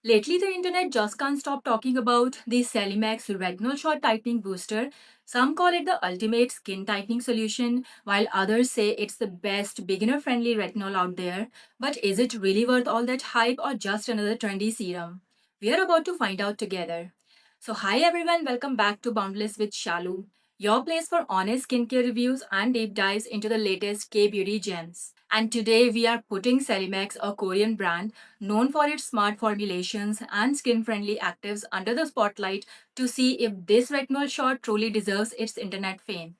Lately, the internet just can't stop talking about the Celimax Retinol Short Tightening Booster. Some call it the ultimate skin tightening solution, while others say it's the best beginner friendly retinol out there. But is it really worth all that hype or just another trendy serum? We are about to find out together. So, hi everyone, welcome back to Boundless with Shalu, your place for honest skincare reviews and deep dives into the latest K beauty gems. And today we are putting Celimax, a Korean brand known for its smart formulations and skin friendly actives, under the spotlight to see if this retinol shot truly deserves its internet fame.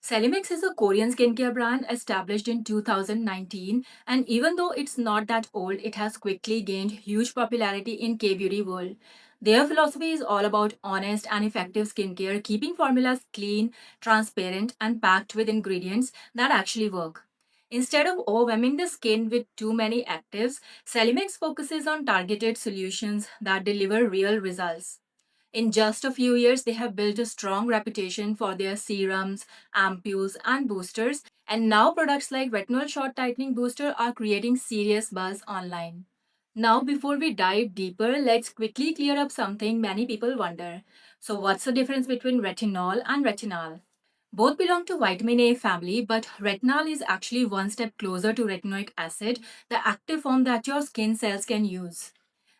Celimix is a Korean skincare brand established in 2019, and even though it's not that old, it has quickly gained huge popularity in K-beauty world. Their philosophy is all about honest and effective skincare, keeping formulas clean, transparent, and packed with ingredients that actually work. Instead of overwhelming the skin with too many actives, Celimix focuses on targeted solutions that deliver real results. In just a few years, they have built a strong reputation for their serums, ampules, and boosters, and now products like Retinol Short Tightening Booster are creating serious buzz online. Now, before we dive deeper, let's quickly clear up something many people wonder. So, what's the difference between retinol and retinol? Both belong to vitamin A family, but retinol is actually one step closer to retinoic acid, the active form that your skin cells can use.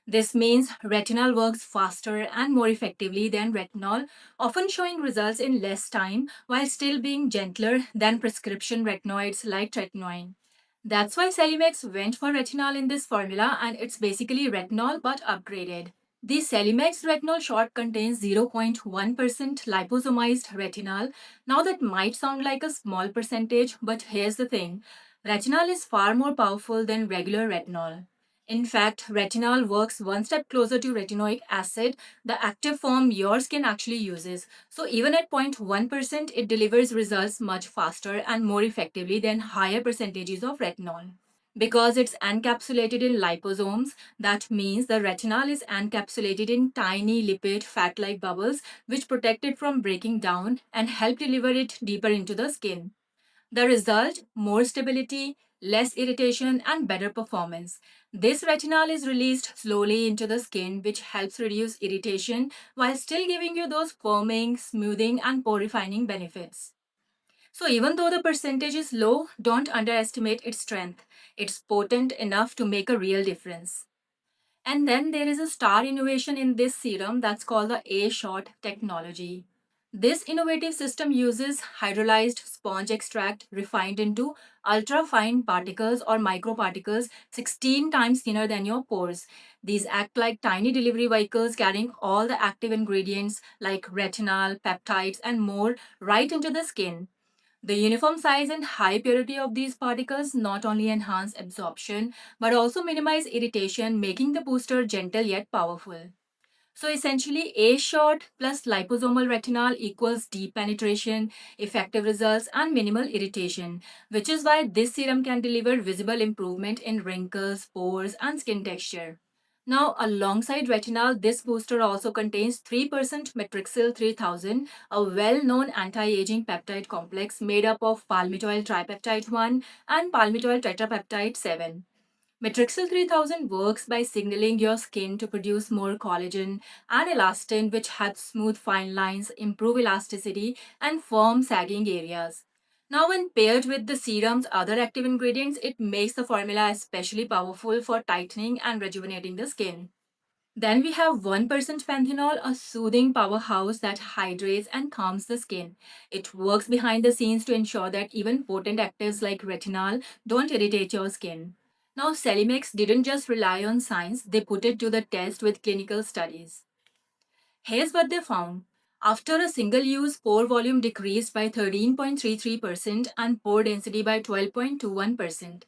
This means retinol works faster and more effectively than retinol, often showing results in less time while still being gentler than prescription retinoids like tretinoin. That's why Celimex went for retinol in this formula, and it's basically retinol but upgraded. The Celimex retinol shot contains 0.1% liposomized retinol. Now, that might sound like a small percentage, but here's the thing, retinol is far more powerful than regular retinol. In fact, retinol works one step closer to retinoic acid, the active form your skin actually uses. So, even at 0.1%, it delivers results much faster and more effectively than higher percentages of retinol. Because it's encapsulated in liposomes, that means the retinol is encapsulated in tiny lipid fat like bubbles which protect it from breaking down and help deliver it deeper into the skin. The result, more stability, less irritation, and better performance. This retinol is released slowly into the skin, which helps reduce irritation while still giving you those firming, smoothing, and pore refining benefits. So, even though the percentage is low, don't underestimate its strength. It's potent enough to make a real difference. And then there is a star innovation in this serum that's called the A shot technology. This innovative system uses hydrolyzed sponge extract refined into ultra fine particles or microparticles 16 times thinner than your pores. These act like tiny delivery vehicles carrying all the active ingredients like retinol, peptides, and more right into the skin. The uniform size and high purity of these particles not only enhance absorption but also minimize irritation, making the booster gentle yet powerful. So essentially, A shot plus liposomal retinol equals deep penetration, effective results, and minimal irritation, which is why this serum can deliver visible improvement in wrinkles, pores, and skin texture. Now, alongside retinol, this booster also contains 3% Matrixyl 3000, a well-known anti-aging peptide complex made up of palmitoyl tripeptide 1 and palmitoyl tetrapeptide 7. Matrixyl 3000 works by signaling your skin to produce more collagen and elastin, which helps smooth fine lines, improve elasticity, and firm sagging areas. Now, when paired with the serum's other active ingredients, it makes the formula especially powerful for tightening and rejuvenating the skin. Then we have 1% panthenol, a soothing powerhouse that hydrates and calms the skin. It works behind the scenes to ensure that even potent actives like retinol don't irritate your skin. Now, Celimex didn't just rely on science, they put it to the test with clinical studies. Here's what they found. After a single use, pore volume decreased by 13.33% and pore density by 12.21%.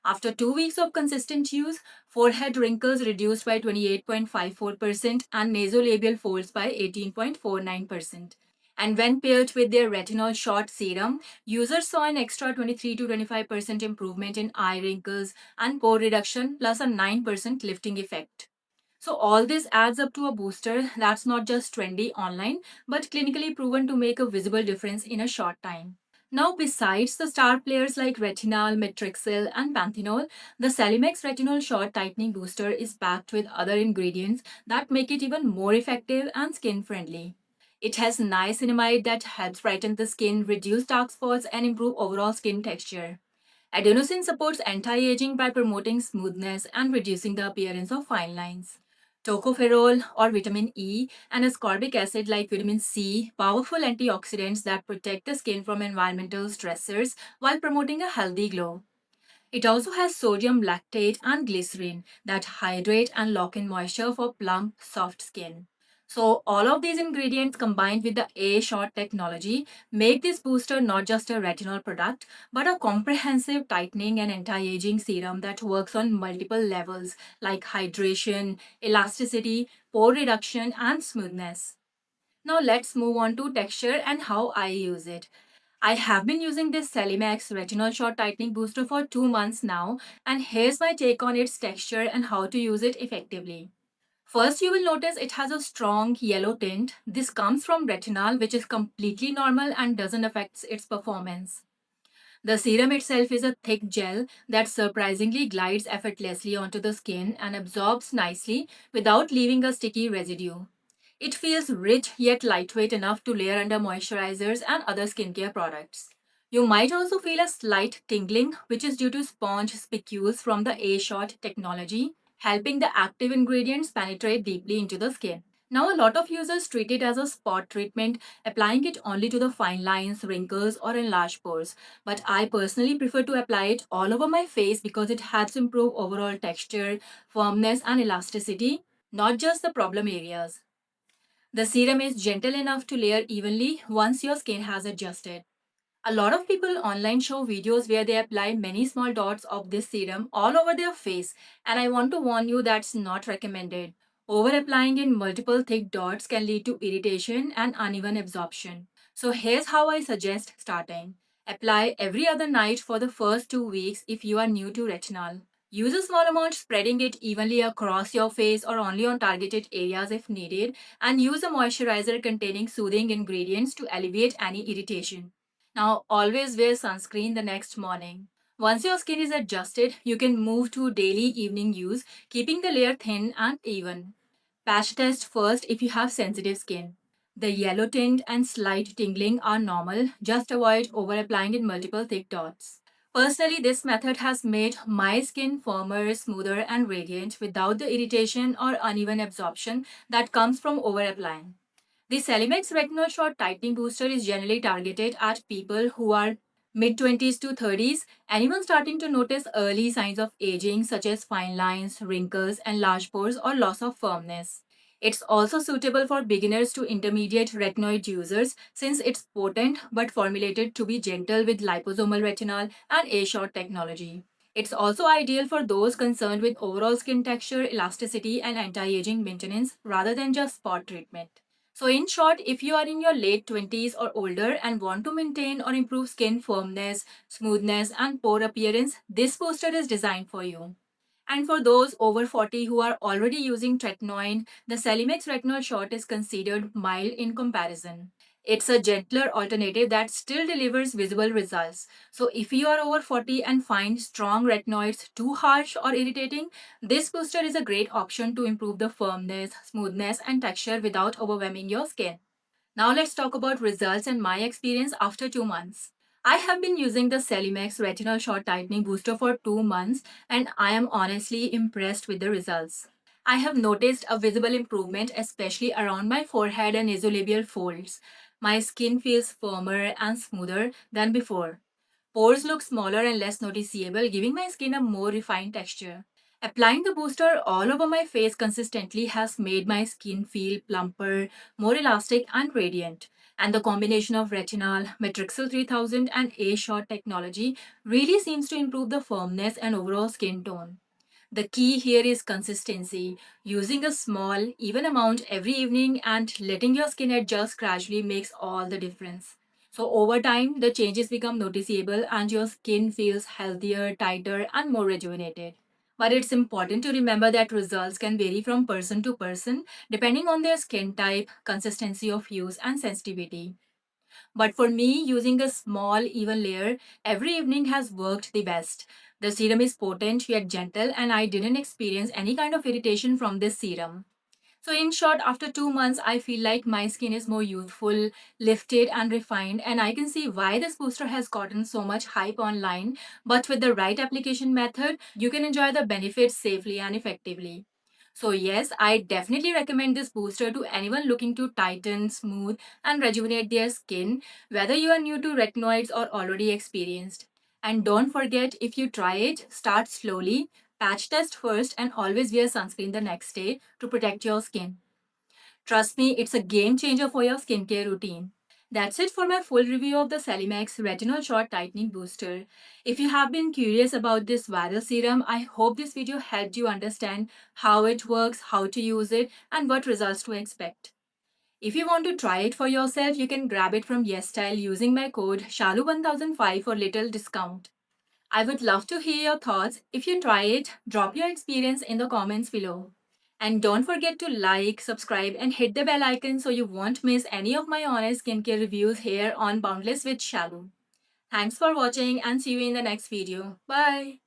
After 2 weeks of consistent use, forehead wrinkles reduced by 28.54% and nasolabial folds by 18.49%. And when paired with their retinol shot serum, users saw an extra 23 to 25% improvement in eye wrinkles and pore reduction plus a 9% lifting effect. So, all this adds up to a booster that's not just trendy online but clinically proven to make a visible difference in a short time. Now, besides the star players like Retinol, Metrixyl, and Panthenol, the Celimex Retinol Short Tightening Booster is packed with other ingredients that make it even more effective and skin friendly. It has niacinamide that helps brighten the skin, reduce dark spots, and improve overall skin texture. Adenosine supports anti-aging by promoting smoothness and reducing the appearance of fine lines. Tocopherol or vitamin E and ascorbic acid like vitamin C, powerful antioxidants that protect the skin from environmental stressors while promoting a healthy glow. It also has sodium lactate and glycerin that hydrate and lock in moisture for plump, soft skin. So, all of these ingredients combined with the A Shot technology make this booster not just a retinol product, but a comprehensive tightening and anti aging serum that works on multiple levels like hydration, elasticity, pore reduction, and smoothness. Now, let's move on to texture and how I use it. I have been using this Celimax Retinol Short Tightening Booster for 2 months now, and here's my take on its texture and how to use it effectively. First, you will notice it has a strong yellow tint. This comes from retinol, which is completely normal and doesn't affect its performance. The serum itself is a thick gel that surprisingly glides effortlessly onto the skin and absorbs nicely without leaving a sticky residue. It feels rich yet lightweight enough to layer under moisturizers and other skincare products. You might also feel a slight tingling, which is due to sponge spicules from the A Shot technology, helping the active ingredients penetrate deeply into the skin. Now, a lot of users treat it as a spot treatment, applying it only to the fine lines, wrinkles, or enlarged pores. But I personally prefer to apply it all over my face because it helps improve overall texture, firmness, and elasticity, not just the problem areas. The serum is gentle enough to layer evenly once your skin has adjusted. A lot of people online show videos where they apply many small dots of this serum all over their face, and I want to warn you that's not recommended. Over applying in multiple thick dots can lead to irritation and uneven absorption. So, here's how I suggest starting. Apply every other night for the first 2 weeks if you are new to retinol. Use a small amount, spreading it evenly across your face or only on targeted areas if needed, and use a moisturizer containing soothing ingredients to alleviate any irritation. Now, always wear sunscreen the next morning. Once your skin is adjusted, you can move to daily evening use, keeping the layer thin and even. Patch test first if you have sensitive skin. The yellow tint and slight tingling are normal, just avoid over applying in multiple thick dots. Personally, this method has made my skin firmer, smoother, and radiant without the irritation or uneven absorption that comes from over applying. The Celimex Retinol Short Tightening Booster is generally targeted at people who are mid 20s to 30s, anyone starting to notice early signs of aging such as fine lines, wrinkles, and large pores or loss of firmness. It's also suitable for beginners to intermediate retinoid users since it's potent but formulated to be gentle with liposomal retinol and A-short technology. It's also ideal for those concerned with overall skin texture, elasticity, and anti-aging maintenance rather than just spot treatment. So, in short, if you are in your late 20s or older and want to maintain or improve skin firmness, smoothness, and pore appearance, this booster is designed for you. And for those over 40 who are already using tretinoin, the Celimex Retinol Short is considered mild in comparison. It's a gentler alternative that still delivers visible results. So, if you are over 40 and find strong retinoids too harsh or irritating, this booster is a great option to improve the firmness, smoothness, and texture without overwhelming your skin. Now let's talk about results and my experience after 2 months. I have been using the Celimex Retinol Short Tightening Booster for 2 months and I am honestly impressed with the results. I have noticed a visible improvement, especially around my forehead and nasolabial folds. My skin feels firmer and smoother than before. Pores look smaller and less noticeable, giving my skin a more refined texture. Applying the booster all over my face consistently has made my skin feel plumper, more elastic, and radiant. And the combination of retinol, Metrixyl 3000, and A Shot technology really seems to improve the firmness and overall skin tone. The key here is consistency. Using a small, even amount every evening and letting your skin adjust gradually makes all the difference. So, over time, the changes become noticeable and your skin feels healthier, tighter, and more rejuvenated. But it's important to remember that results can vary from person to person depending on their skin type, consistency of use, and sensitivity. But for me, using a small, even layer every evening has worked the best. The serum is potent yet gentle, and I didn't experience any kind of irritation from this serum. So, in short, after 2 months, I feel like my skin is more youthful, lifted, and refined, and I can see why this booster has gotten so much hype online. But with the right application method, you can enjoy the benefits safely and effectively. So, yes, I definitely recommend this booster to anyone looking to tighten, smooth, and rejuvenate their skin, whether you are new to retinoids or already experienced. And don't forget, if you try it, start slowly, patch test first, and always wear sunscreen the next day to protect your skin. Trust me, it's a game changer for your skincare routine. That's it for my full review of the Celimax Retinol Short Tightening Booster. If you have been curious about this viral serum, I hope this video helped you understand how it works, how to use it, and what results to expect. If you want to try it for yourself, you can grab it from YesStyle using my code SHALU1005 for little discount. I would love to hear your thoughts. If you try it, drop your experience in the comments below. And don't forget to like, subscribe, and hit the bell icon so you won't miss any of my honest skincare reviews here on Boundless with Shalu. Thanks for watching and see you in the next video. Bye!